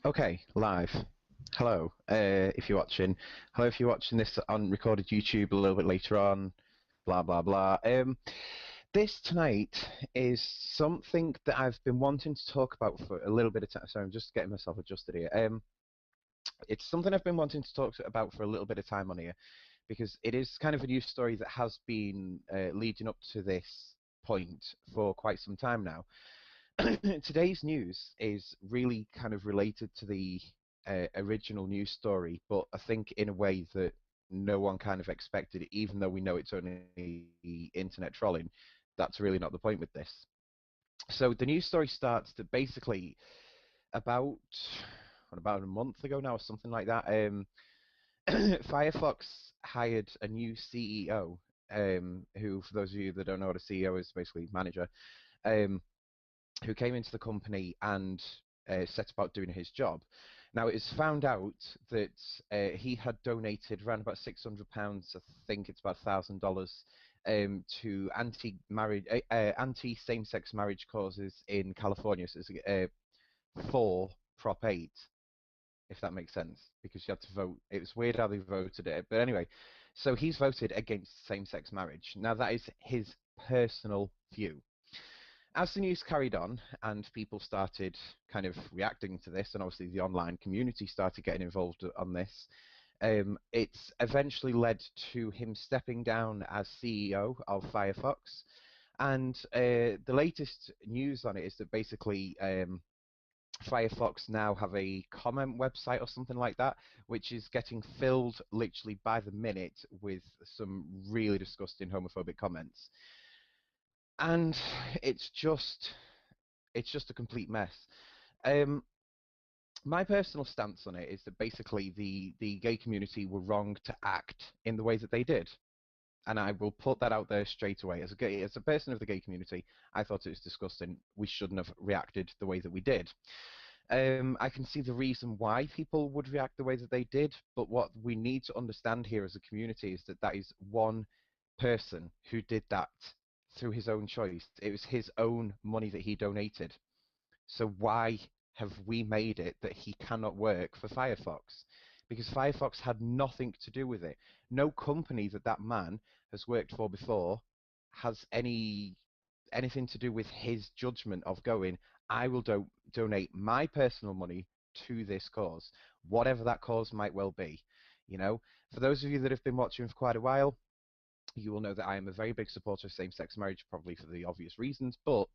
Okay, live. Hello, if you're watching. Hello, if you're watching this on recorded YouTube a little bit later on. Blah blah blah. This tonight is something that I've been wanting to talk about for a little bit of time. Sorry, I'm just getting myself adjusted here. It's something I've been wanting to talk about for a little bit of time on here because it is kind of a news story that has been leading up to this point for quite some time now. Today's news is really kind of related to the original news story, but I think in a way that no one kind of expected, even though we know it's only internet trolling. That's really not the point with this. So the news story starts that basically about about a month ago now, or something like that. Firefox hired a new CEO, who, for those of you that don't know what a CEO is, basically manager. Um, who came into the company and set about doing his job. Now, it is found out that he had donated around about £600, I think it's about $1,000, to anti-same-sex marriage causes in California. So it's for Prop 8, if that makes sense, because you had to vote. It was weird how they voted it. But anyway, so he's voted against same-sex marriage. Now, that is his personal view. As the news carried on and people started kind of reacting to this, and obviously the online community started getting involved on this, it's eventually led to him stepping down as CEO of Firefox. And the latest news on it is that basically Firefox now have a comment website or something like that, which is getting filled literally by the minute with some really disgusting homophobic comments. And it's just it's just a complete mess. Um, my personal stance on it is that basically the gay community were wrong to act in the way that they did, and I will put that out there straight away. As a person of the gay community, I thought it was disgusting. We shouldn't have reacted the way that we did. I can see the reason why people would react the way that they did, but what we need to understand here as a community is that that is one person who did that through his own choice. It was his own money that he donated. So why have we made it that he cannot work for Firefox? Because Firefox had nothing to do with it. No company that that man has worked for before has anything to do with his judgment of going, I will donate my personal money to this cause, whatever that cause might well be. You know, for those of you that have been watching for quite a while, you will know that I am a very big supporter of same-sex marriage, probably for the obvious reasons, but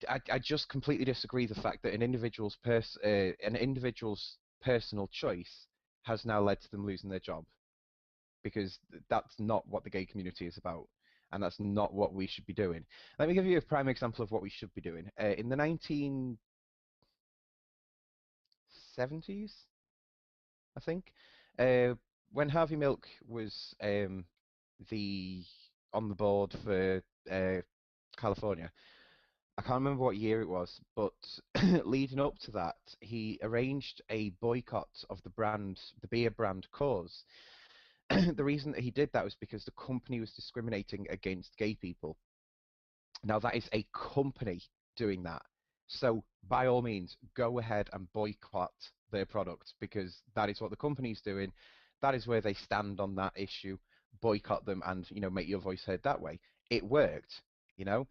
I just completely disagree the fact that an individual's personal choice has now led to them losing their job, because that's not what the gay community is about, and that's not what we should be doing. Let me give you a prime example of what we should be doing. In the 1970s, I think, uh, when Harvey Milk was the on the board for California, I can't remember what year it was, but leading up to that, he arranged a boycott of the beer brand Coors. The reason that he did that was because the company was discriminating against gay people. Now, that is a company doing that. So, by all means, go ahead and boycott their product, because that is what the company's doing. That is where they stand on that issue. Boycott them and, make your voice heard that way. It worked, you know.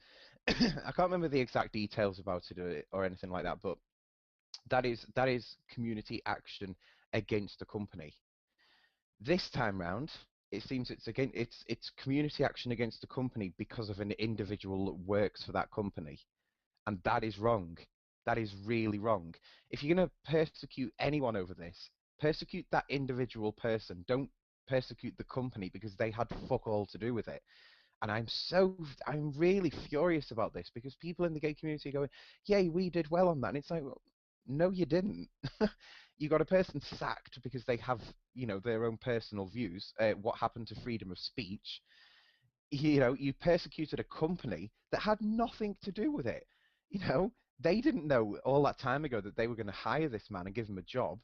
I can't remember the exact details about it or anything like that, but that is community action against the company. This time round, it seems it's community action against the company because of an individual that works for that company, and that is wrong. That is really wrong. If you're going to persecute anyone over this, persecute that individual person. Don't persecute the company, because they had fuck all to do with it. And I'm really furious about this, because people in the gay community are going, yay, we did well on that. And it's like, well, no, you didn't. You got a person sacked because they have, their own personal views. What happened to freedom of speech? You persecuted a company that had nothing to do with it. You know, they didn't know all that time ago that they were going to hire this man and give him a job.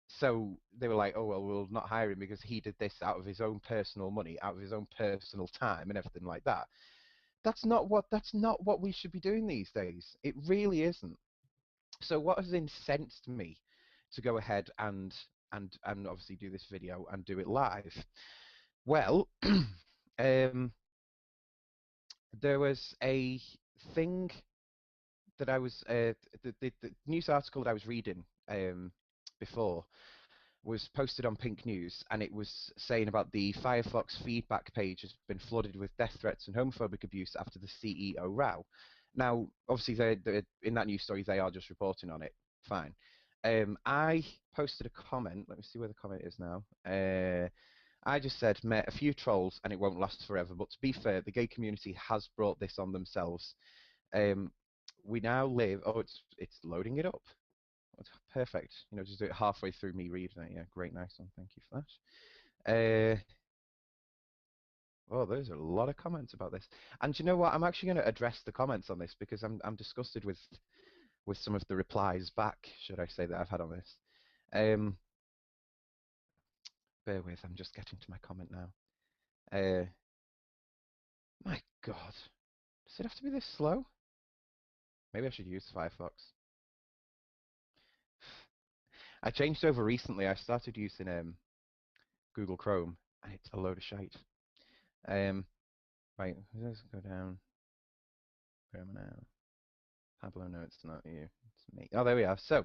So they were like, oh, well, we'll not hire him because he did this out of his own personal money, out of his own personal time and everything like that. That's not what we should be doing these days. It really isn't. So what has incensed me to go ahead and obviously do this video and do it live? Well, um, there was a thing that I was the news article that I was reading before was posted on Pink News, and it was saying about the FireFox feedback page has been flooded with death threats and homophobic abuse after the CEO row. Now, obviously, they're in that news story, they are just reporting on it. Fine. I posted a comment. Let me see where the comment is now. I just said, met a few trolls, and it won't last forever. But to be fair, the gay community has brought this on themselves. Um, we now live. Oh, it's loading it up. Perfect. Just do it halfway through me reading it. Yeah, great, nice one. Thank you for that. Oh, there's a lot of comments about this. And you know what? I'm actually going to address the comments on this because I'm disgusted with some of the replies back, should I say, that I've had on this. Bear with, I'm just getting to my comment now. My God, does it have to be this slow? Maybe I should use Firefox. I changed over recently. I started using Google Chrome, and it's a load of shite. Right, let's go down. Where am I now? Pablo, no, it's not you. It's me. Oh, there we are. So,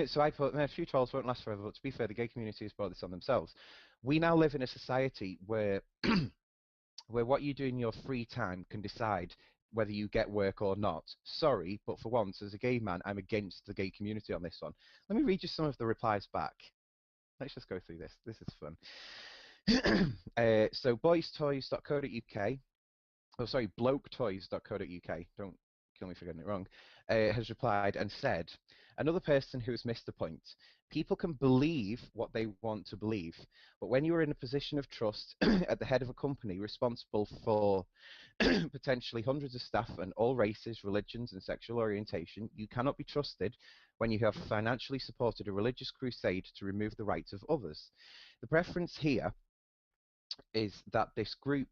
so I put, a few trolls won't last forever, but to be fair, the gay community has brought this on themselves. We now live in a society where, where what you do in your free time can decide whether you get work or not. Sorry, but for once, as a gay man, I'm against the gay community on this one. Let me read you some of the replies back. Let's just go through this. This is fun. So boystoys.co.uk, oh sorry, bloketoys.co.uk, don't kill me for getting it wrong, has replied and said, another person who has missed the point. People can believe what they want to believe, but when you are in a position of trust at the head of a company responsible for potentially hundreds of staff and all races, religions, and sexual orientation, you cannot be trusted when you have financially supported a religious crusade to remove the rights of others. The preference here is that this group,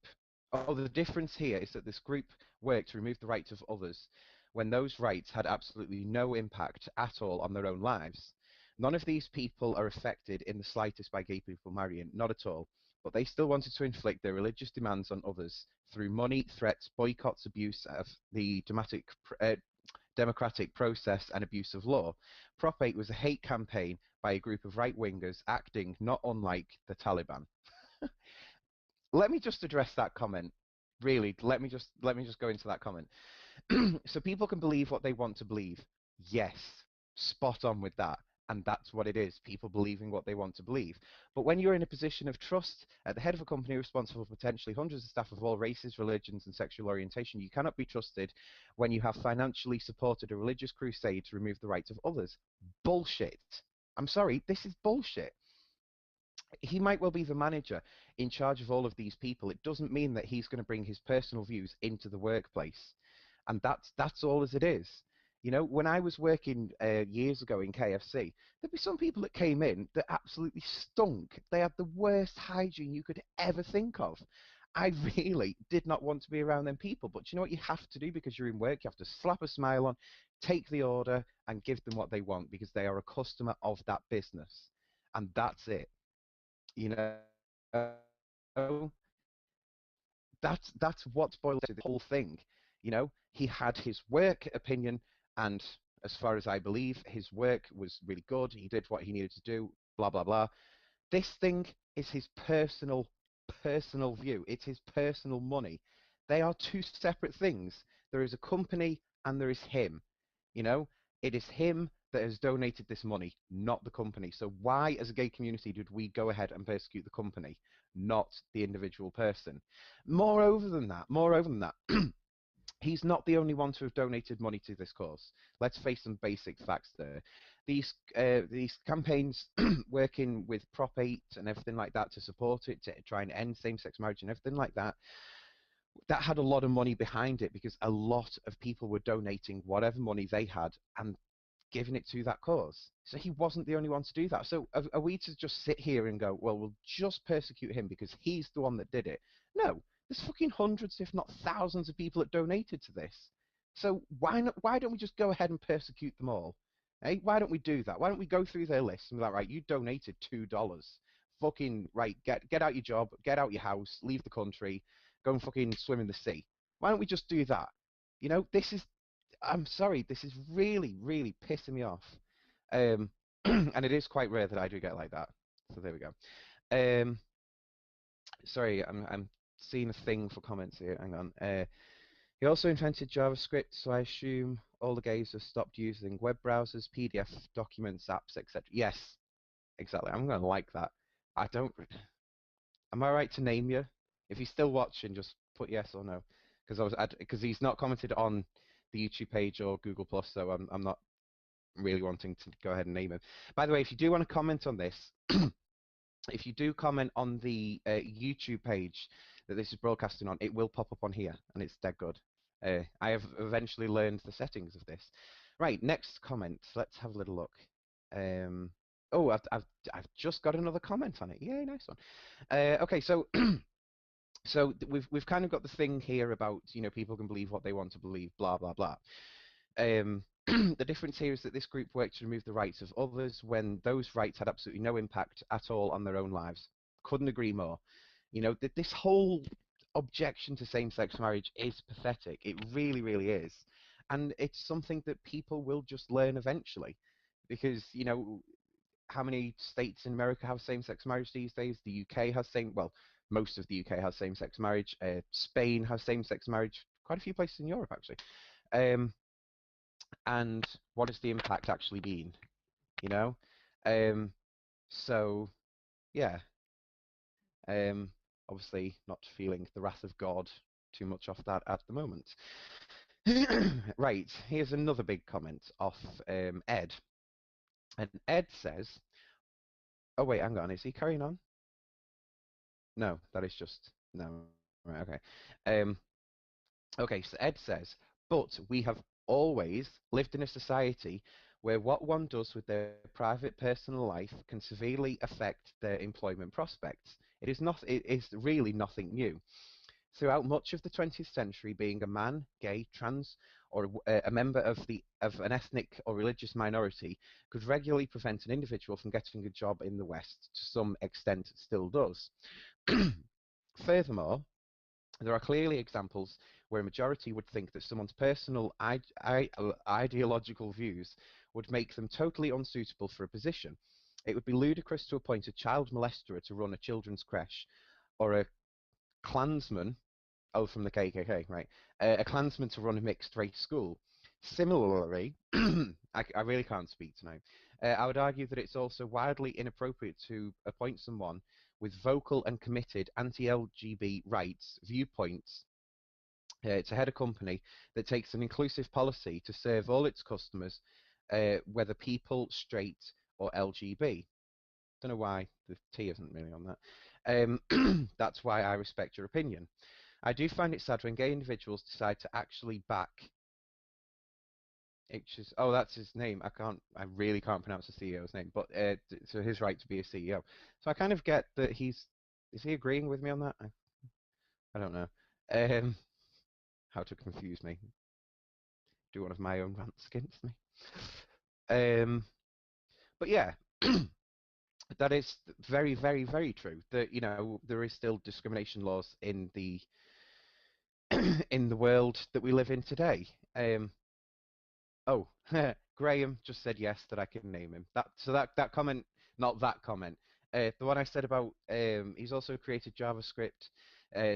or the difference here is that this group worked to remove the rights of others when those rights had absolutely no impact at all on their own lives. None of these people are affected in the slightest by gay people marrying, not at all. But they still wanted to inflict their religious demands on others through money, threats, boycotts, abuse of the democratic process, and abuse of law. Prop 8 was a hate campaign by a group of right-wingers acting not unlike the Taliban. Let me just address that comment. Really, let me just go into that comment. So people can believe what they want to believe. Yes, spot on with that. And that's what it is, people believing what they want to believe. But when you're in a position of trust at the head of a company responsible for potentially hundreds of staff of all races, religions, and sexual orientation, you cannot be trusted when you have financially supported a religious crusade to remove the rights of others. Bullshit. I'm sorry, this is bullshit. He might well be the manager in charge of all of these people. It doesn't mean that he's going to bring his personal views into the workplace, and that's all as it is. When I was working years ago in KFC, there'd be some people that came in that absolutely stunk. They had the worst hygiene you could ever think of. I really did not want to be around them people. But you know what you have to do because you're in work? You have to slap a smile on, take the order, and give them what they want because they are a customer of that business. And that's it. You know, that's what's boiled to the whole thing. He had his work opinion, and as far as I believe, his work was really good. He did what he needed to do. Blah blah blah. This thing is his personal view. It's his personal money. They are two separate things. There is a company and there is him. You know, it is him that has donated this money, not the company. So why, as a gay community, did we go ahead and persecute the company, not the individual person? Moreover than that, he's not the only one to have donated money to this cause. Let's face some basic facts there. These campaigns working with Prop 8 and everything like that to support it, to try and end same-sex marriage and everything like that, that had a lot of money behind it because a lot of people were donating whatever money they had and giving it to that cause. So he wasn't the only one to do that. So are we to just sit here and go, well, we'll just persecute him because he's the one that did it? No, there's fucking hundreds, if not thousands, of people that donated to this. So why not? Why don't we just go ahead and persecute them all? Hey, why don't we do that? Why don't we go through their list and be like, right, you donated $2. Fucking right, get out your job, get out your house, leave the country, go and fucking swim in the sea. Why don't we just do that? This is I'm sorry, this is really, really pissing me off. Um, and it is quite rare that I do get like that. So there we go. Um, sorry, I'm seeing a thing for comments here. Hang on. He also invented JavaScript, so I assume all the gays have stopped using web browsers, PDF documents, apps, etc. Yes, exactly. I'm gonna like that. I don't. Am I right to name you? If he's still watching, just put yes or no, because he's not commented on the YouTube page or Google Plus, so I'm not really wanting to go ahead and name him. By the way, if you do want to comment on this, if you do comment on the YouTube page that this is broadcasting on, it will pop up on here, and it's dead good. I have eventually learned the settings of this. Right, next comment. Let's have a little look. Oh, I've just got another comment on it. Yay, nice one. Okay, so so we've kind of got the thing here about people can believe what they want to believe, blah blah blah. The difference here is that this group worked to remove the rights of others when those rights had absolutely no impact at all on their own lives. Couldn't agree more. This whole objection to same-sex marriage is pathetic. It really, really is. And it's something that people will just learn eventually. Because, how many states in America have same-sex marriage these days? The UK has most of the UK has same-sex marriage. Spain has same-sex marriage. Quite a few places in Europe, actually. Um, and what has the impact actually been? You know, um, so yeah, um, obviously not feeling the wrath of God too much off that at the moment. Right, here's another big comment off Ed, and Ed says, "Oh wait, hang on, is he carrying on? No, that is just no. Right, okay. Um, Okay, so Ed says, but we have always lived in a society where what one does with their private personal life can severely affect their employment prospects. It is really nothing new. Throughout much of the 20th century, being a man, gay, trans, or a member of an ethnic or religious minority could regularly prevent an individual from getting a job in the West. To some extent, it still does. Furthermore, there are clearly examples where a majority would think that someone's personal ideological views would make them totally unsuitable for a position. It would be ludicrous to appoint a child molester to run a children's creche, or a Klansman, oh, from the KKK, right, a Klansman to run a mixed-race school. Similarly, I really can't speak tonight. I would argue that it's also wildly inappropriate to appoint someone with vocal and committed anti-LGBT rights viewpoints to head a company that takes an inclusive policy to serve all its customers, whether people, straight, or LGB. Don't know why the T isn't really on that. That's why I respect your opinion. I do find it sad when gay individuals decide to actually back oh, that's his name. I really can't pronounce the CEO's name, but so his right to be a CEO. So I kind of get that is he agreeing with me on that? I don't know. Um, how to confuse me. Do one of my own rants against me. Um, but yeah, that is very, very, very true. That there is still discrimination laws in the in the world that we live in today. Oh, Graham just said yes that I can name him. That comment, not that comment. The one I said about he's also created JavaScript,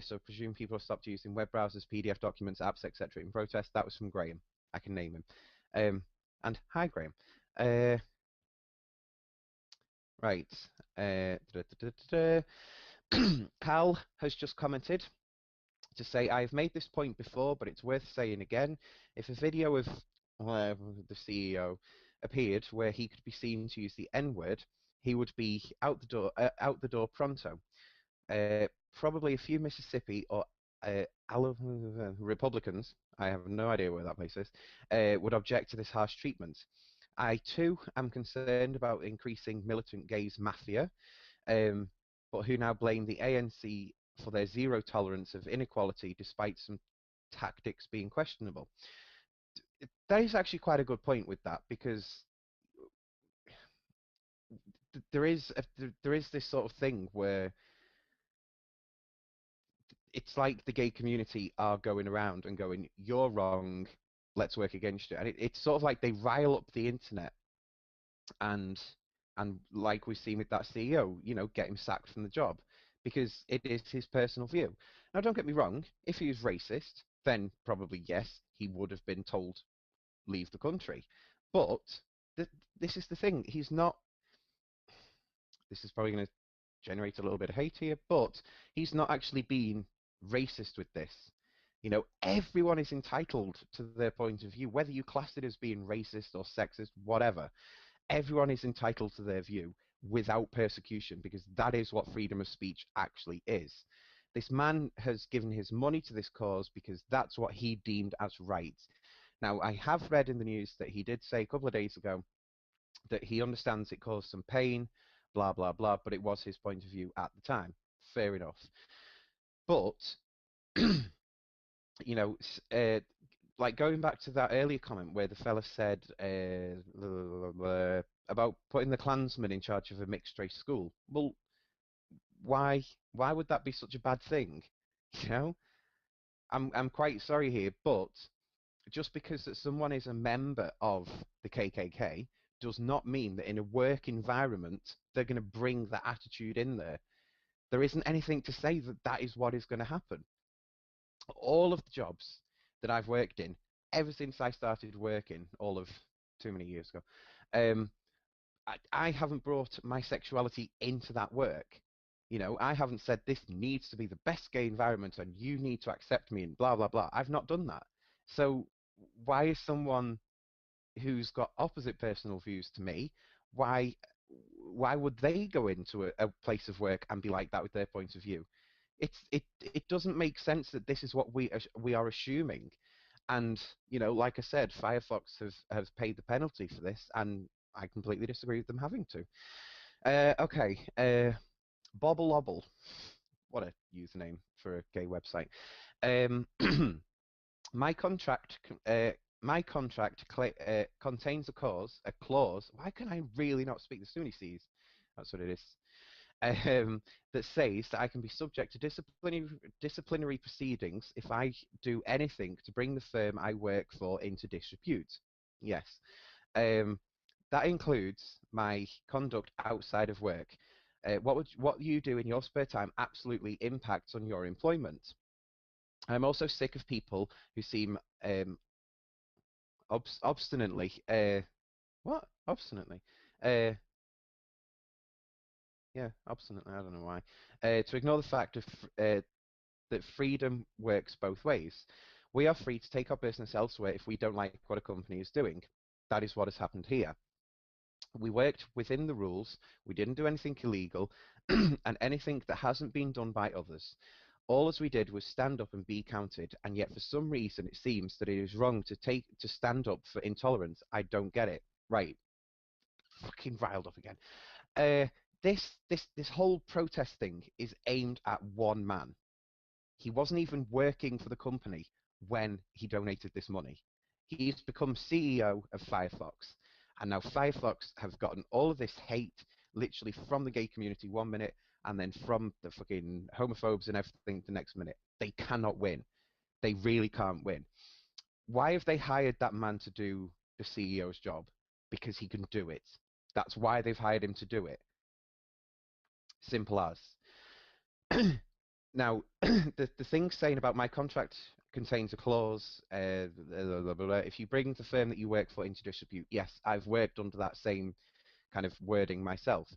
so presume people have stopped using web browsers, PDF documents, apps, etc. in protest. That was from Graham. I can name him. And hi, Graham. Uh, right. Uh, da, da, da, Cal has just commented to say, I've made this point before, but it's worth saying again. If a video of the CEO appeared where he could be seen to use the N-word, he would be out the door pronto. Probably a few Mississippi or uh, Republicans, I have no idea where that place is, would object to this harsh treatment. I too am concerned about increasing militant gays mafia, um, but who now blame the ANC for their zero tolerance of inequality despite some tactics being questionable. That is actually quite a good point with that, because there is this sort of thing where it's like the gay community are going around and going, "You're wrong, let's work against you," and it's sort of like they rile up the internet and like we've seen with that CEO, get him sacked from the job because it is his personal view. Now, don't get me wrong, if he was racist, then probably yes, he would have been told leave the country. But th this is the thing, he's not. This is probably going to generate a little bit of hate here, but he's not actually been racist with this. Everyone is entitled to their point of view, whether you class it as being racist or sexist, whatever. Everyone is entitled to their view without persecution because that is what freedom of speech actually is. This man has given his money to this cause because that's what he deemed as right. Now, I have read in the news that he did say a couple of days ago that he understands it caused some pain, blah, blah, blah, but it was his point of view at the time. Fair enough. But, you know, like going back to that earlier comment where the fella said about putting the Klansmen in charge of a mixed race school. Well, why would that be such a bad thing? You know, I'm quite sorry here, but just because that someone is a member of the KKK does not mean that in a work environment they're going to bring that attitude in there. There isn't anything to say that that is what is going to happen. All of the jobs that I've worked in, ever since I started working, all of too many years ago, um, I haven't brought my sexuality into that work. I haven't said this needs to be the best gay environment and you need to accept me and blah, blah, blah. I've not done that. So why is someone who's got opposite personal views to me, why why would they go into a place of work and be like that with their point of view? It doesn't make sense that this is what we are assuming. And like I said, Firefox have paid the penalty for this, and I completely disagree with them having to. Okay, Bobble Lobble, what a username for a gay website. Um, my contract, contains a clause. Why can I really not speak the Sunni Seas? That's what it is. That says that I can be subject to disciplinary proceedings if I do anything to bring the firm I work for into disrepute. Yes. Um, that includes my conduct outside of work. What you do in your spare time absolutely impacts on your employment. I'm also sick of people who seem obstinately what obstinately uh, yeah, obstinately, I don't know why, to ignore the fact that freedom works both ways. We are free to take our business elsewhere if we don't like what a company is doing. That is what has happened here. We worked within the rules, we didn't do anything illegal, and anything that hasn't been done by others. All as we did was stand up and be counted, and yet for some reason it seems that it is wrong to stand up for intolerance. I don't get it. Right, fucking riled up again. Uh, this whole protest thing is aimed at one man. He wasn't even working for the company when he donated this money. He's become CEO of Firefox. And now Firefox have gotten all of this hate literally from the gay community one minute and then from the fucking homophobes and everything the next minute. They cannot win. They really can't win. Why have they hired that man to do the CEO's job? Because he can do it. That's why they've hired him to do it. Simple as. Now, the thing saying about my contract contains a clause, blah, blah, blah, if you bring the firm that you work for into dispute, yes, I've worked under that same kind of wording myself.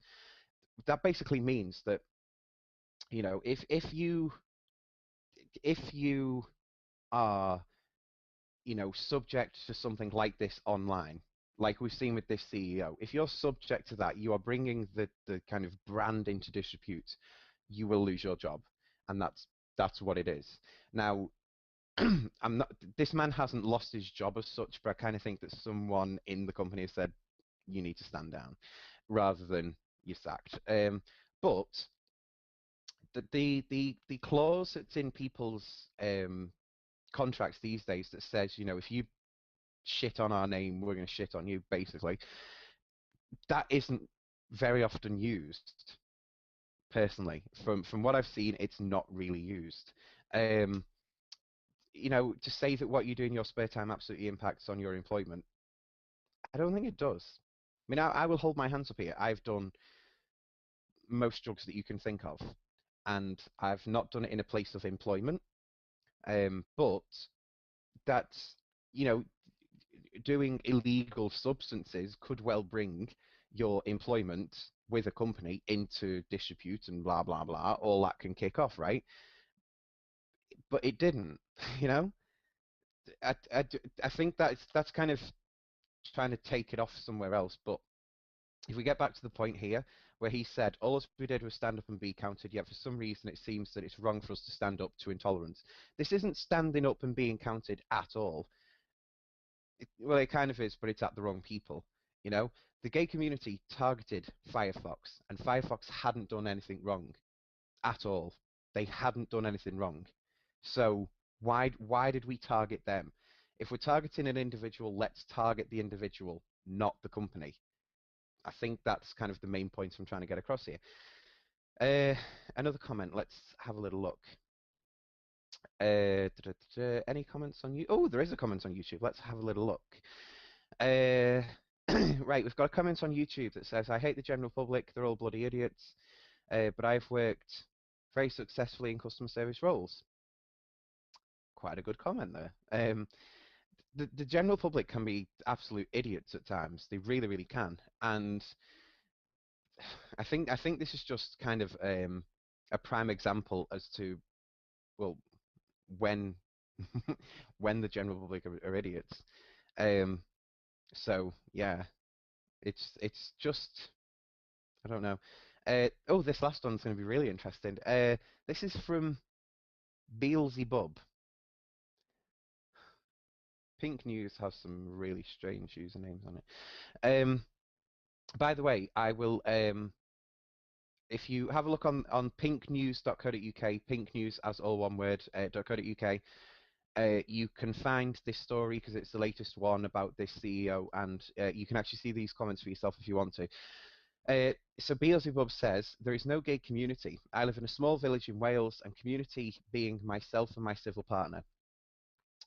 That basically means that, if you are, subject to something like this online, like we've seen with this CEO, if you're subject to that, you are bringing the kind of brand into disrepute, you will lose your job, and that's what it is. Now, I'm not. This man hasn't lost his job as such, but I kind of think that someone in the company has said you need to stand down, rather than you're sacked. But the clause that's in people's contracts these days that says, if you shit on our name, we're going to shit on you, basically. That isn't. very often used. Personally, from what I've seen, it's not really used. Um, to say that what you do in your spare time absolutely impacts on your employment, I don't think it does. I mean, I will hold my hands up here. I've done most drugs that you can think of, and I've not done it in a place of employment. But that's, you know, doing illegal substances could well bring your employment with a company into disrepute and blah blah blah. All that can kick off, right? But it didn't. You know, I think that's kind of trying to take it off somewhere else. But if we get back to the point here, where he said all we did was stand up and be counted, yet for some reason it seems that it's wrong for us to stand up to intolerance. This isn't standing up and being counted at all. Well, it kind of is, but it's at the wrong people. You know, the gay community targeted Firefox, and Firefox hadn't done anything wrong at all. They hadn't done anything wrong. So why did we target them? If we're targeting an individual, let's target the individual, not the company. I think that's kind of the main point I'm trying to get across here. Another comment. Let's have a little look. Any comments on you? Oh, there is a comment on YouTube. Let's have a little look. Uh, right, we've got a comment on YouTube that says, "I hate the general public. They're all bloody idiots. But I've worked very successfully in customer service roles." Quite a good comment there. The general public can be absolute idiots at times. They really, really can. And I think this is just kind of a prime example as to, well, when when the general public are idiots. Um, so yeah, it's just, I don't know. Oh, this last one's going to be really interesting. This is from Beelzebub. Pink News has some really strange usernames on it. By the way, I will if you have a look on pinknews.co.uk, pink news as all one word, .co.uk, you can find this story because it's the latest one about this CEO, and you can actually see these comments for yourself if you want to. So Beelzebub says, "There is no gay community. I live in a small village in Wales, and community being myself and my civil partner.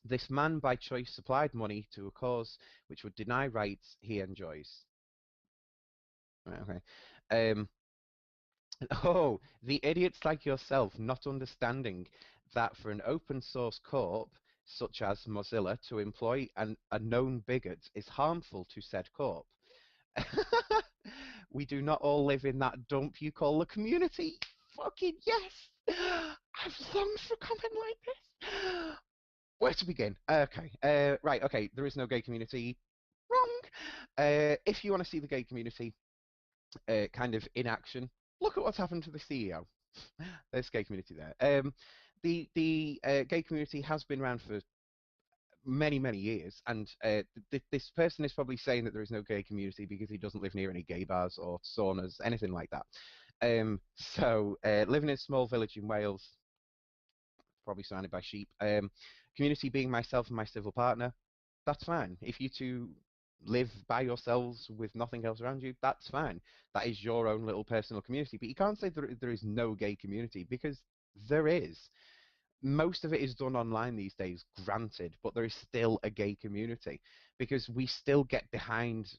This man by choice supplied money to a cause which would deny rights he enjoys." Right, okay. Oh, the idiots like yourself not understanding that for an open source corp such as Mozilla to employ a known bigot is harmful to said corp. We do not all live in that dump you call the community. Fucking yes! I've longed for a comment like this. Where to begin? Okay, right, okay, there is no gay community. Wrong. If you want to see the gay community kind of in action, look at what's happened to the CEO. There's gay community there. The gay community has been around for many, many years, and this person is probably saying that there is no gay community because he doesn't live near any gay bars or saunas, anything like that. Living in a small village in Wales, probably surrounded by sheep. Community being myself and my civil partner, that's fine. If you two live by yourselves with nothing else around you, that's fine. That is your own little personal community. But you can't say there is no gay community, because there is. Most of it is done online these days, granted, but there is still a gay community because we still get behind,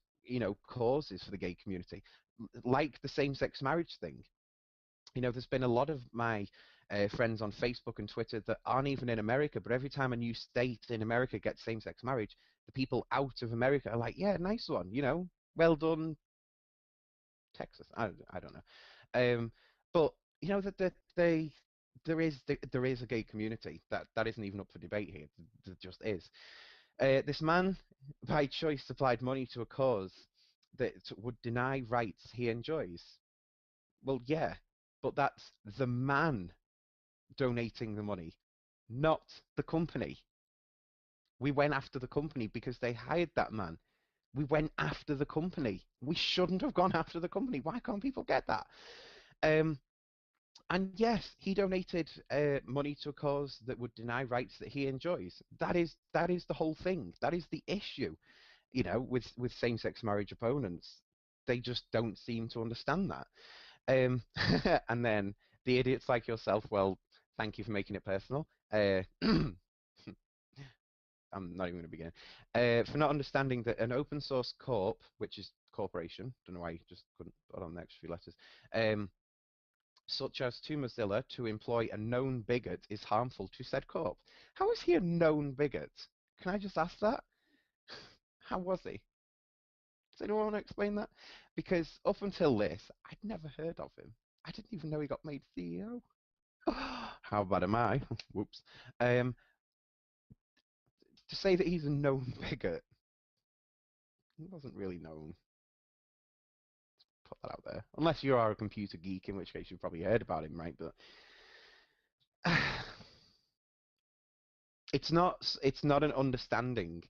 causes for the gay community, like the same-sex marriage thing. There's been a lot of my friends on Facebook and Twitter that aren't even in America, but every time a new state in America gets same-sex marriage, the people out of America are like, "Yeah, nice one, well done, Texas." I don't know. But that there is a gay community that isn't even up for debate here. There just is. This man, by choice, supplied money to a cause that would deny rights he enjoys. Well, yeah, but that's the man donating the money, not the company. We went after the company because they hired that man. We went after the company. We shouldn't have gone after the company. Why can't people get that? Um, and yes, he donated money to a cause that would deny rights that he enjoys. That is the whole thing. That is the issue, with same-sex marriage opponents. they just don't seem to understand that. Um, and then the idiots like yourself, well, thank you for making it personal. I'm not even going to begin. For not understanding that an open source corp, which is corporation, don't know why you just couldn't put on the extra few letters, um, such as to Mozilla, to employ a known bigot is harmful to said corp. How is he a known bigot? Can I just ask that? How was he? Does anyone want to explain that? Because up until this, I'd never heard of him. I didn't even know he got made CEO. How bad am I? Whoops. Um, to say that he's a known bigot, he wasn't really known. Put that out there. Unless you are a computer geek, in which case you've probably heard about him, right? But it's not an understanding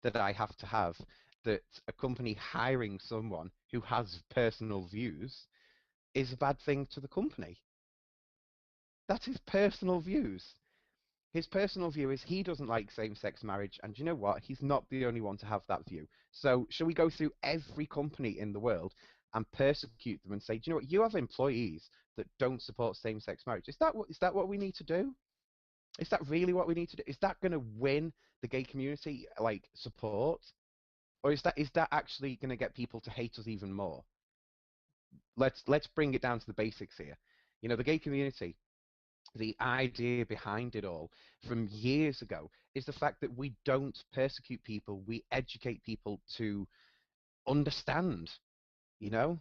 that I have to have that a company hiring someone who has personal views is a bad thing to the company. That's his personal views. His personal view is he doesn't like same-sex marriage, and you know what? He's not the only one to have that view. So, shall we go through every company in the world and persecute them and say, do you know what? You have employees that don't support same-sex marriage. Is that what we need to do? Is that really what we need to do? Is that going to win the gay community like support, or is that actually going to get people to hate us even more? Let's bring it down to the basics here. The gay community, the idea behind it all from years ago is the fact that we don't persecute people, we educate people to understand, you know?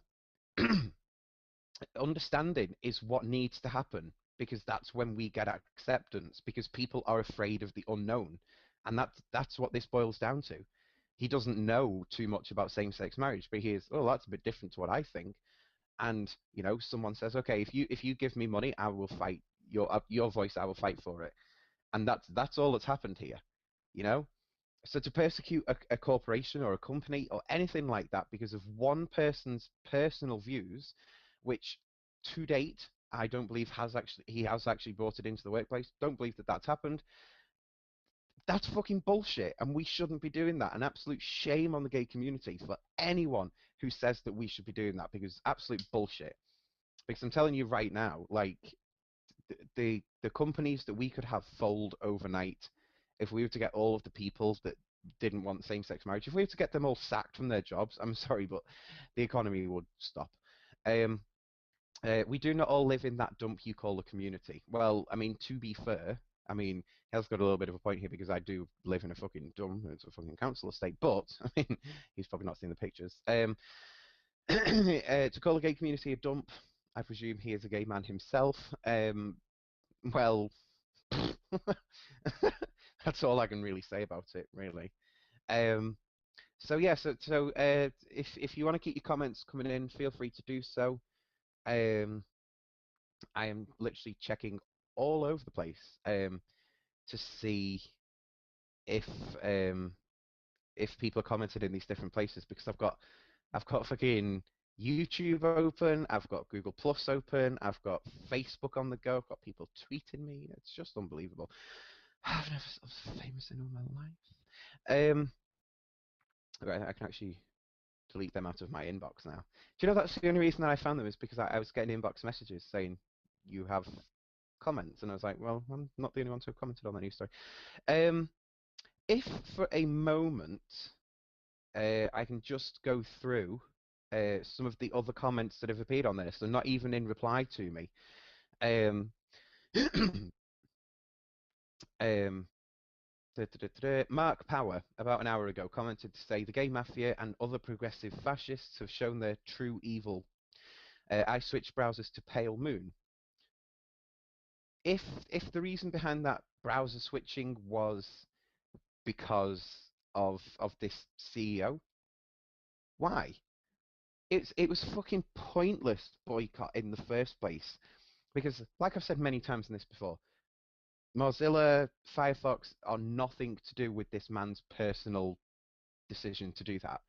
Understanding is what needs to happen because that's when we get acceptance because people are afraid of the unknown. And that's what this boils down to. He doesn't know too much about same-sex marriage, but he is, oh, that's a bit different to what I think. And someone says, okay, if you give me money, I will fight your voice, I will fight for it. And that's all that's happened here, you know. So to persecute a corporation or a company or anything like that because of one person's personal views, which to date I don't believe he has actually brought it into the workplace. Don't believe that that's happened. That's fucking bullshit, and we shouldn't be doing that. An absolute shame on the gay community for anyone who says that we should be doing that because absolute bullshit. Because I'm telling you right now, like the companies that we could have fold overnight if we were to get all of the people that didn't want same-sex marriage, if we were to get them all sacked from their jobs, I'm sorry, but the economy would stop. Um, we do not all live in that dump you call a community. Well, I mean, to be fair, I mean, he's got a little bit of a point here because I do live in a fucking dump. It's a fucking council estate, but I mean, he's probably not seen the pictures. To call a gay community a dump, I presume he is a gay man himself. Well, that's all I can really say about it, really. Um, so yeah, if you want to keep your comments coming in, feel free to do so. Um, I am literally checking all over the place to see if um, if people are commented in these different places because I've got fucking YouTube open, I've got Google Plus open, I've got Facebook on the go, I've got people tweeting me. It's just unbelievable. I've never I was famous in all my life. Right, I can actually delete them out of my inbox now. Do you know that's the only reason that I found them is because I was getting inbox messages saying you have comments, and I was like, well, I'm not the only one to have commented on that news story. Um, if for a moment I can just go through some of the other comments that have appeared on this, so not even in reply to me. Um, um, Mark Power, about an hour ago, commented to say the gay mafia and other progressive fascists have shown their true evil. I switched browsers to Pale Moon. If the reason behind that browser switching was because of this CEO, why? It was fucking pointless boycott in the first place because, like I've said many times in this before, Mozilla, Firefox are nothing to do with this man's personal decision to do that.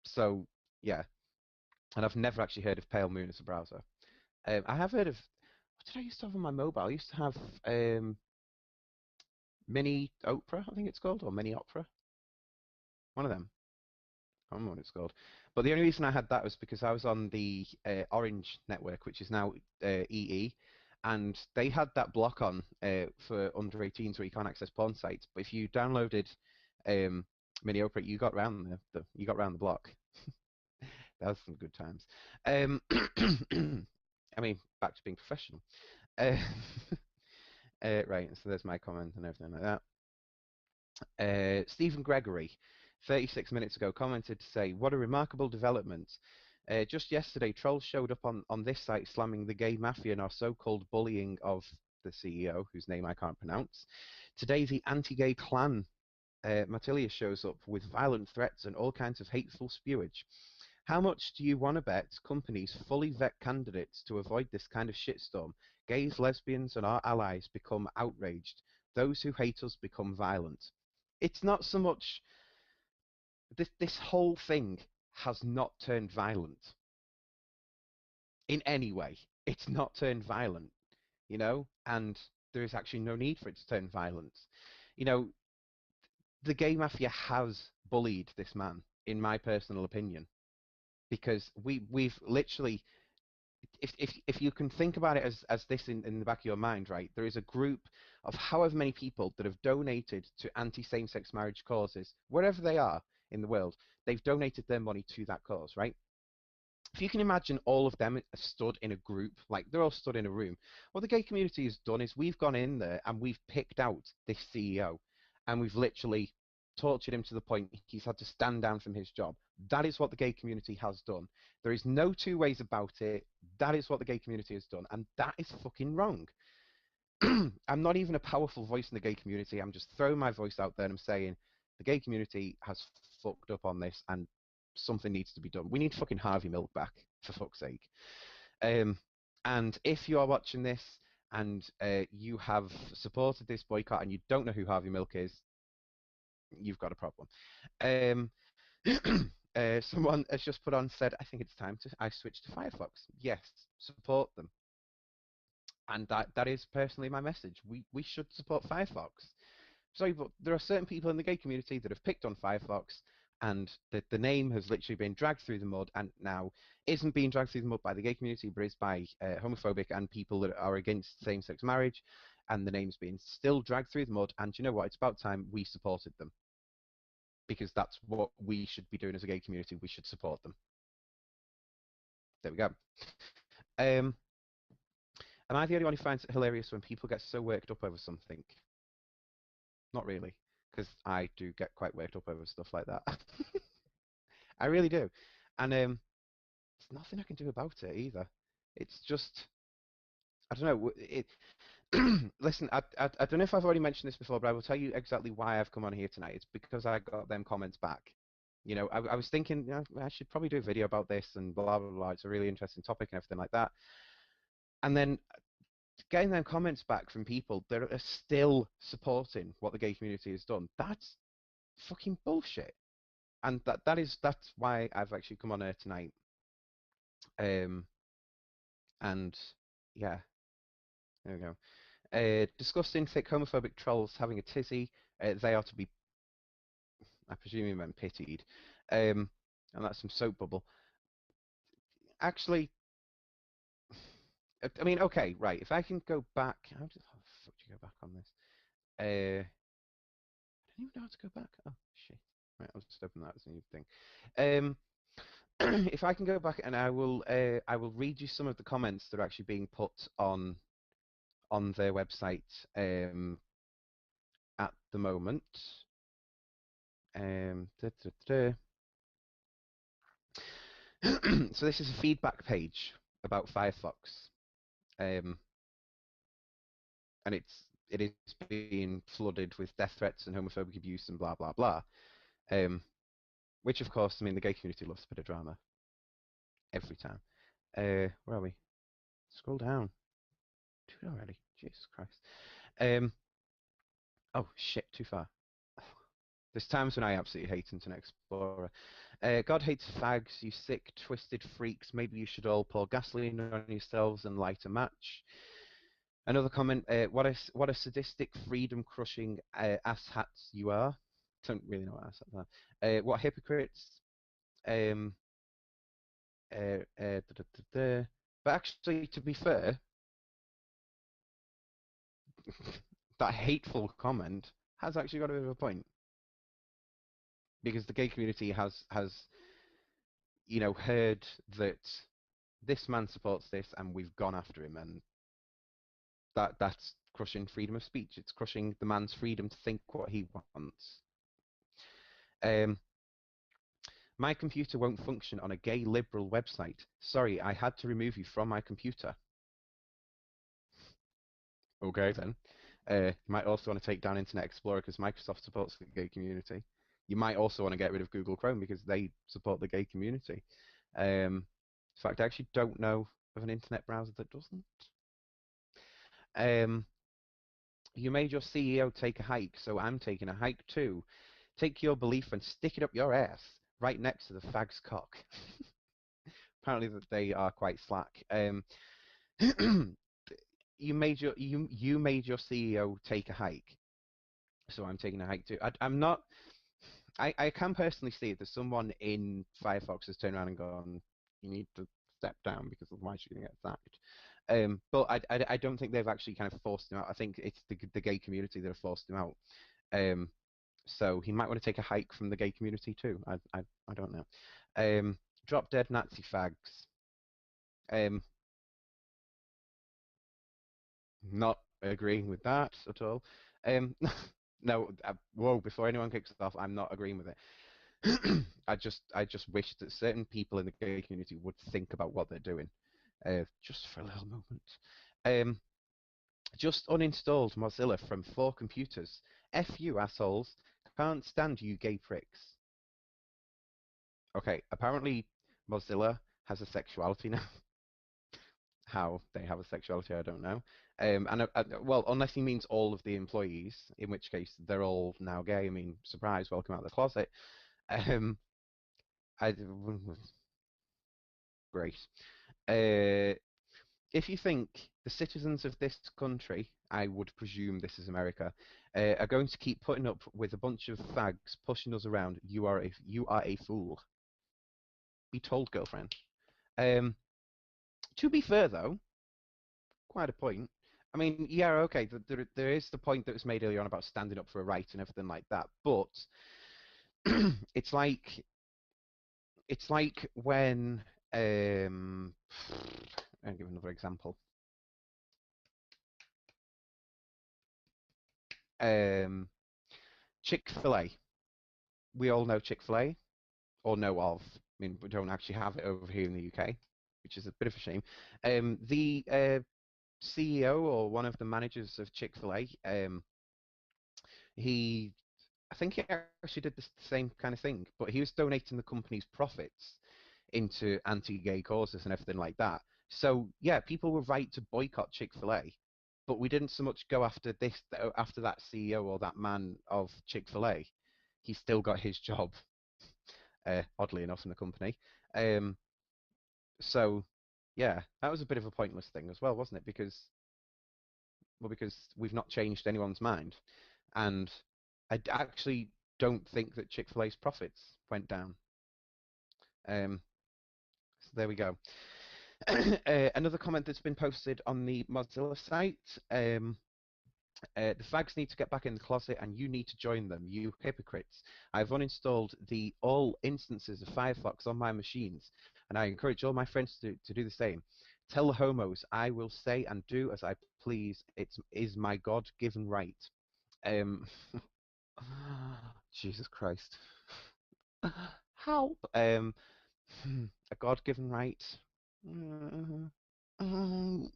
So yeah, and I've never actually heard of Pale Moon as a browser. I have heard of what did I used to have on my mobile? I used to have Mini Opera, I think it's called, or Mini Opera. One of them. I don't remember what it's called. But the only reason I had that was because I was on the Orange network, which is now EE, and they had that block on for under 18s where you can't access porn sites. But if you downloaded Mini Opera, you got round you got round the block. That was some good times. I mean, back to being professional. Uh, right, so there's my comment and everything like that. Stephen Gregory, 36 minutes ago, commented to say, "What a remarkable development. Just yesterday, trolls showed up on this site slamming the gay mafia and our so-called bullying of the CEO, whose name I can't pronounce. Today, the anti-gay clan Matilia shows up with violent threats and all kinds of hateful spewage. How much do you want to bet companies fully vet candidates to avoid this kind of shitstorm? Gays, lesbians, and our allies become outraged. Those who hate us become violent." It's not so much this whole thing has not turned violent in any way. It's not turned violent, you know, and there is actually no need for it to turn violent. You know, the gay mafia has bullied this man, in my personal opinion, because we've literally, if you can think about it as this in the back of your mind, right, there is a group of however many people that have donated to anti-same-sex marriage causes, wherever they are in the world. They've donated their money to that cause, right? If you can imagine all of them stood in a group, like they're all stood in a room, what the gay community has done is we've gone in there and we've picked out this CEO and we've literally tortured him to the point he's had to stand down from his job. That is what the gay community has done. There is no two ways about it. That is what the gay community has done, and that is fucking wrong. I'm not even a powerful voice in the gay community. I'm just throwing my voice out there and I'm saying the gay community has fucked up on this and something needs to be done. We need fucking Harvey Milk back, for fuck's sake. And if you are watching this and you have supported this boycott and you don't know who Harvey Milk is, you've got a problem. Someone has just put on, said, "I think it's time I switch to Firefox." Yes, support them. And that is personally my message. We should support Firefox. Sorry, but there are certain people in the gay community that have picked on Firefox, and the name has literally been dragged through the mud, and now isn't being dragged through the mud by the gay community, but is by homophobic and people that are against same-sex marriage, and the name's being still dragged through the mud. And you know what? It's about time we supported them, because that's what we should be doing as a gay community. We should support them. There we go. Am I the only one who finds it hilarious when people get so worked up over something? Not really, because I do get quite worked up over stuff like that. I really do. And there's nothing I can do about it either. It's just, I don't know. Listen, I don't know if I've already mentioned this before, but I will tell you exactly why I've come on here tonight. It's because I got them comments back. You know, I was thinking, you know, I should probably do a video about this and blah, blah, blah. It's a really interesting topic and everything like that. And then getting them comments back from people that are still supporting what the gay community has done, that's fucking bullshit. And that's why I've actually come on here tonight. And yeah, there we go. Disgusting, thick, homophobic trolls having a tizzy. They are to be, I presume you meant pitied. And that's some soap bubble. Actually, I mean, okay, right. If I can go back, how the fuck do you go back on this? I don't even know how to go back. Oh shit! Right, I'll just open that as a new thing. If I can go back and I will read you some of the comments that are actually being put on their website at the moment. Da, da, da. So this is a feedback page about Firefox, and it is being flooded with death threats and homophobic abuse and blah blah blah. Which of course, I mean, the gay community loves a bit of drama every time. Where are we? Scroll down. Do it already. Jesus Christ. Oh shit, too far. There's times when I absolutely hate Internet Explorer. God hates fags, you sick, twisted freaks. Maybe you should all pour gasoline on yourselves and light a match. Another comment, what a sadistic, freedom-crushing asshats you are. Don't really know what asshats are. What hypocrites. Da, da, da. But actually, to be fair, that hateful comment has actually got a bit of a point because the gay community has heard that this man supports this and we've gone after him, and that's crushing freedom of speech. It's crushing the man's freedom to think what he wants. Um, my computer won't function on a gay liberal website. Sorry, I had to remove you from my computer. Okay then. You might also want to take down Internet Explorer because Microsoft supports the gay community. You might also want to get rid of Google Chrome because they support the gay community. In fact, I actually don't know of an internet browser that doesn't. Um, you made your CEO take a hike, so I'm taking a hike too. Take your belief and stick it up your ass, right next to the fag's cock. Apparently that they are quite slack. You made your CEO take a hike, so I'm taking a hike too. I'm not. I can personally see if there's someone in Firefox has turned around and gone, you need to step down because otherwise you're going to get sacked. But I don't think they've actually kind of forced him out. I think it's the gay community that have forced him out. Um, so he might want to take a hike from the gay community too. I don't know. Drop dead Nazi fags. Um, Not agreeing with that at all. No, whoa! Before anyone kicks it off, I'm not agreeing with it. I just wish that certain people in the gay community would think about what they're doing, just for a little moment. Um, just uninstalled Mozilla from 4 computers. F you assholes! Can't stand you gay pricks. Okay, apparently Mozilla has a sexuality now. How they have a sexuality, I don't know. Well, unless he means all of the employees, in which case they're all now gay. I mean, surprise, welcome out of the closet. Um, I, Great. Uh, if you think the citizens of this country, I would presume this is America, are going to keep putting up with a bunch of fags pushing us around, you are a fool. Be told, girlfriend. Um, to be fair, though, quite a point. I mean, yeah, okay, there is the point that was made earlier on about standing up for a right and everything like that, but it's like when I'll give another example. Um, Chick-fil-A. We all know Chick-fil-A, or know of. I mean, we don't actually have it over here in the UK, which is a bit of a shame. The CEO or one of the managers of Chick-fil-A, he I think he actually did the same kind of thing, but he was donating the company's profits into anti-gay causes and everything like that. So yeah, people were right to boycott Chick-fil-A, but we didn't so much go after that CEO or that man of Chick-fil-A. He still got his job, oddly enough, in the company. Um, so yeah, that was a bit of a pointless thing as well, wasn't it? Because we've not changed anyone's mind. And actually don't think that Chick-fil-A's profits went down. So there we go. Another comment that's been posted on the Mozilla site. The fags need to get back in the closet and you need to join them, you hypocrites. I've uninstalled the all instances of Firefox on my machines, and I encourage all my friends to do the same. Tell the homos I will say and do as I please. It is my God-given right. Um, Jesus Christ. Help. A God-given right. Mm, mm,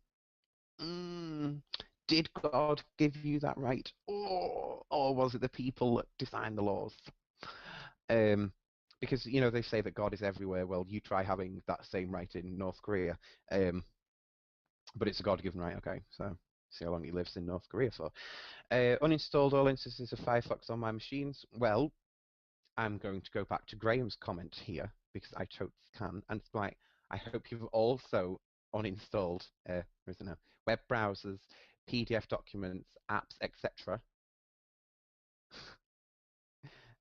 mm. Did God give you that right, or was it the people that designed the laws? Um, because they say that God is everywhere. Well, you try having that same right in North Korea, but it's a God-given right. Okay, so see how long he lives in North Korea for. Uninstalled all instances of Firefox on my machines. Well, I'm going to go back to Graham's comment here because I totally can, and it's like I hope you've also uninstalled where is it now? Web browsers, PDF documents, apps, etc.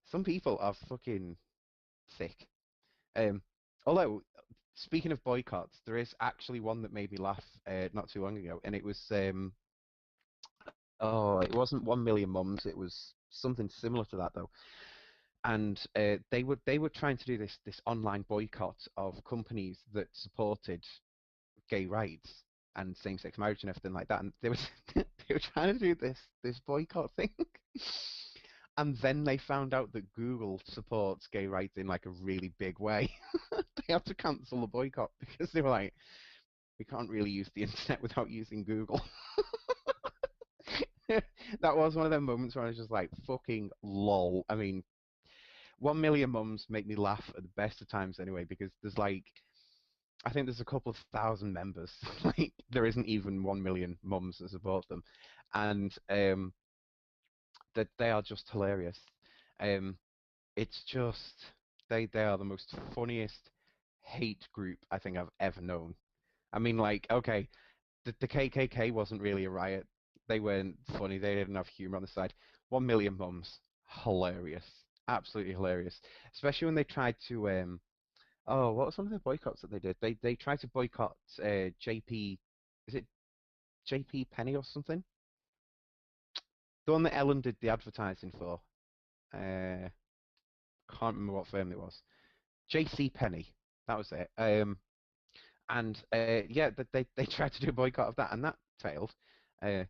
Some people are fucking sick. Um, although Speaking of boycotts, there is actually one that made me laugh not too long ago, and it was oh, it wasn't 1 million mums. It was something similar to that though. And they were trying to do this online boycott of companies that supported gay rights and same-sex marriage and everything like that. And they were they were trying to do this boycott thing. And then they found out that Google supports gay rights in like a really big way. They had to cancel the boycott because they were like, we can't really use the internet without using Google. That was one of them moments where I was just like, fucking lol. I mean, 1 million mums make me laugh at the best of times anyway, because there's like, I think there's a couple of thousand members. Like, there isn't even 1 million mums that support them. And that they are just hilarious. Um, it's just, they are the most funniest hate group I think I've ever known. I mean, like, okay, the KKK wasn't really a riot. They weren't funny. They didn't have humor on the side. 1 million mums, hilarious, absolutely hilarious. Especially when they tried to oh, what was one of the boycotts that they did? They tried to boycott JP, is it JP Penny or something? The one that Ellen did the advertising for. Uh, can't remember what firm it was. JC Penny, that was it. And yeah, they tried to do a boycott of that, and that failed. Uh,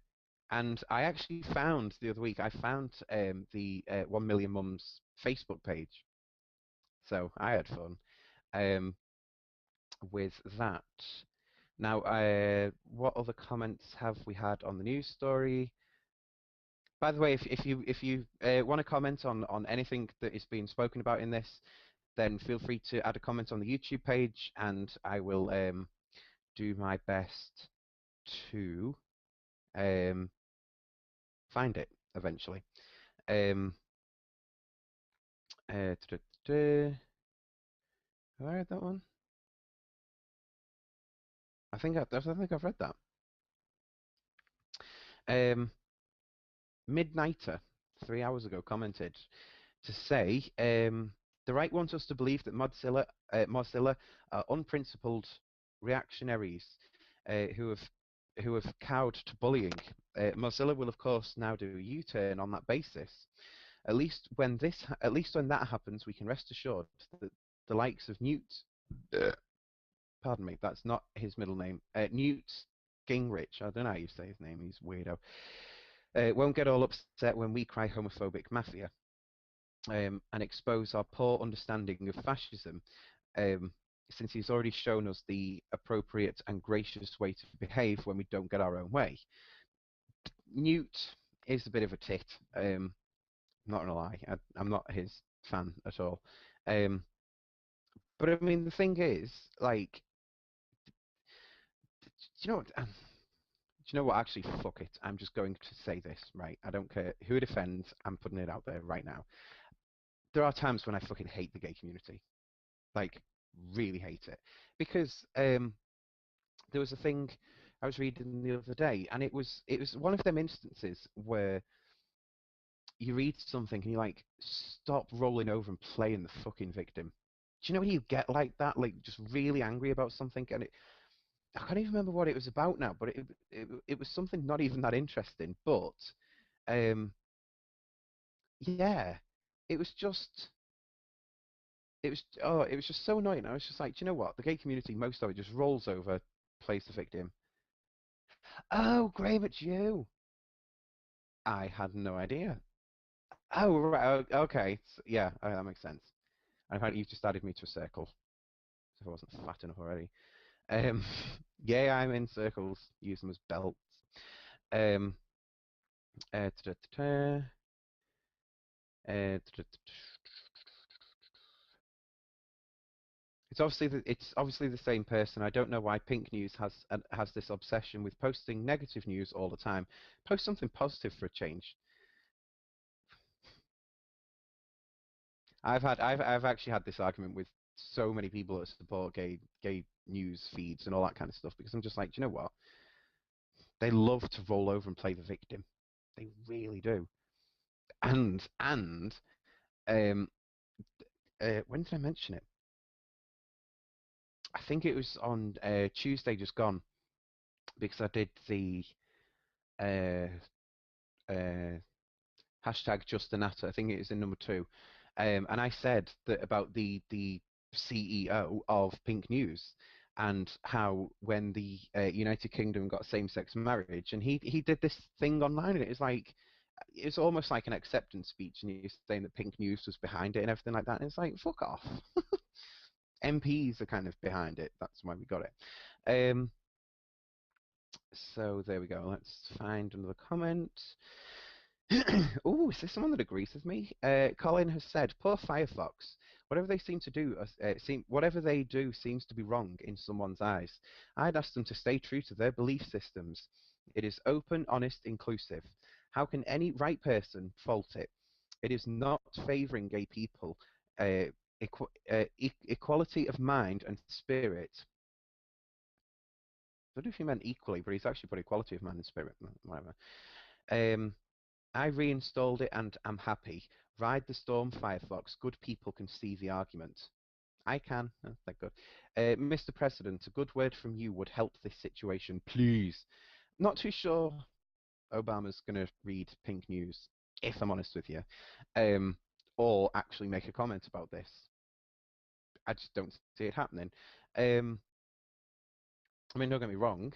and I actually found the other week, I found the 1 million mums Facebook page, so I had fun with that. Now, what other comments have we had on the news story? By the way, if you want to comment on anything that is being spoken about in this, then feel free to add a comment on the YouTube page, and I will do my best to um, find it eventually. Um, uh, da, da, da. Have I read that one? I think I've read that. Um, Midnighter 3 hours ago commented to say the right wants us to believe that Mozilla are unprincipled reactionaries who have cowed to bullying. Mozilla will of course now do a U-turn on that basis. At least when that happens, we can rest assured that the likes of Newt, uh, pardon me, that's not his middle name, Newt Gingrich. I don't know how you say his name. He's a weirdo. Won't get all upset when we cry homophobic mafia and expose our poor understanding of fascism, um, since he's already shown us the appropriate and gracious way to behave when we don't get our own way. Newt is a bit of a tit. Not gonna lie, I'm not his fan at all. Um, but I mean, the thing is, like, do you know what? Do you know what? Actually, fuck it. I'm just going to say this, right? I don't care who it offends. I'm putting it out there right now. There are times when I fucking hate the gay community, like, really hate it, because there was a thing I was reading the other day, and it was one of them instances where you read something and you like stop rolling over and playing the fucking victim. Do you know when you get like that, like just really angry about something, and I can't even remember what it was about now, but it was something not even that interesting, but um yeah, it was just it was just so annoying. I was just like, do you know what? The gay community, most of it just rolls over, plays the victim. Oh, Graham, it's you. I had no idea. Oh, right. Okay. Yeah, that makes sense. And apparently you've just added me to a circle, if I wasn't fat enough already. Um, yeah, I'm in circles. Use them as belts. Um, uh, ta- ta- ta- ta- it's obviously the same person. I don't know why Pink News has this obsession with posting negative news all the time. Post something positive for a change. I've actually had this argument with so many people that support gay news feeds and all that kind of stuff, because I'm just like, do you know what? They love to roll over and play the victim. They really do. And um when did I mention it? I think it was on Tuesday just gone because I did the uh, uh, hashtag just the natter. I think it is in number two, and I said that about the CEO of Pink News and how when the United Kingdom got same-sex marriage, and he did this thing online, and it was like it's almost like an acceptance speech, and you're saying that Pink News was behind it and everything like that. And it's like fuck off. MPs are kind of behind it. That's why we got it. So there we go. Let's find another comment. Oh, is this someone that agrees with me? Colin has said, "Poor Firefox. Whatever they seem to do, whatever they do seems to be wrong in someone's eyes. I'd ask them to stay true to their belief systems. It is open, honest, inclusive. How can any right person fault it? It is not favouring gay people. Uh, equality of mind and spirit." I don't know if he meant equally, but he's actually put equality of mind and spirit. Whatever. Um, I reinstalled it and am happy. Ride the storm, Firefox. Good people can see the argument. I can. Oh, thank God. Mr. President, a good word from you would help this situation, please. Not too sure Obama's going to read Pink News, if I'm honest with you, um, or actually make a comment about this. I just don't see it happening. Um, I mean, don't get me wrong,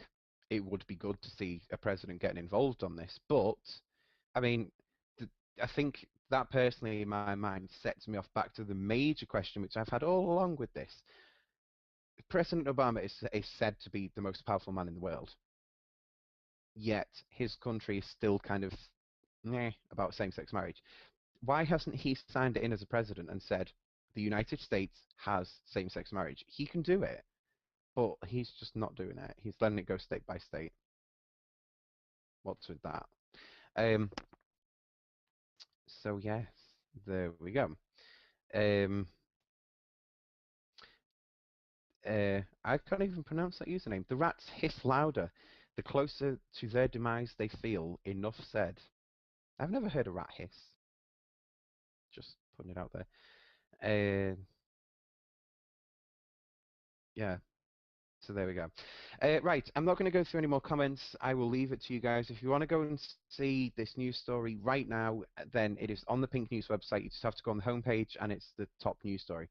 it would be good to see a president getting involved on this, but I mean, th I think that personally, in my mind, sets me off back to the major question which I've had all along with this. President Obama is said to be the most powerful man in the world, yet his country is still kind of meh about same-sex marriage. Why hasn't he signed it in as a president and said the United States has same-sex marriage? He can do it, but he's just not doing it. He's letting it go state by state. What's with that? Um, so yes, there we go. Um, I can't even pronounce that username. The rats hiss louder. The closer to their demise they feel. Enough said. I've never heard a rat hiss. Just putting it out there. Yeah. So there we go. Right, I'm not going to go through any more comments. I will leave it to you guys. If you want to go and see this news story right now, then it is on the Pink News website. You just have to go on the homepage, and it's the top news story.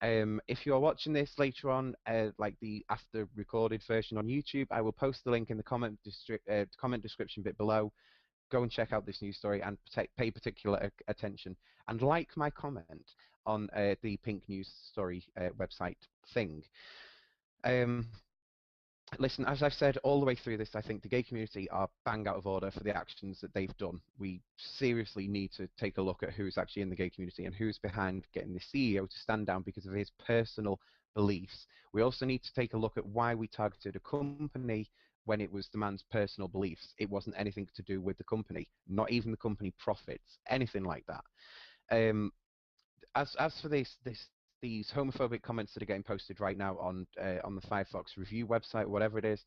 If you are watching this later on, like the after recorded version on YouTube, I will post the link in the comment description bit below. Go and check out this news story and pay particular attention. And like my comment on the Pink News story website thing. Um, Listen, as I've said all the way through this, I think the gay community are bang out of order for the actions that they've done. We seriously need to take a look at who's actually in the gay community and who's behind getting the CEO to stand down because of his personal beliefs. We also need to take a look at why we targeted a company when it was the man's personal beliefs. It wasn't anything to do with the company, not even the company profits, anything like that. Um, as for these homophobic comments that are getting posted right now on the Firefox review website, whatever it is,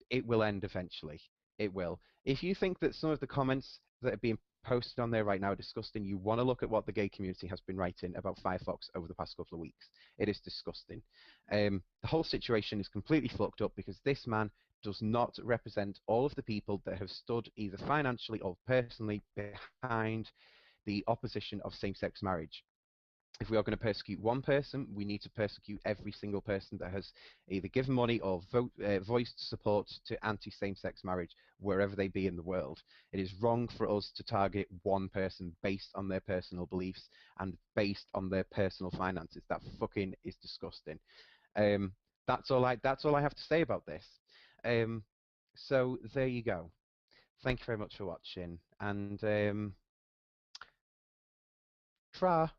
it will end eventually. It will. If you think that some of the comments that are being posted on there right now are disgusting, you want to look at what the gay community has been writing about Firefox over the past couple of weeks. It is disgusting. The whole situation is completely fucked up because this man does not represent all of the people that have stood either financially or personally behind the opposition of same-sex marriage. If we are going to persecute one person, we need to persecute every single person that has either given money or voiced support to anti-same-sex marriage, wherever they be in the world. It is wrong for us to target one person based on their personal beliefs and based on their personal finances. That fucking is disgusting. Um, that's all I have to say about this. Um, so there you go. Thank you very much for watching, and tra.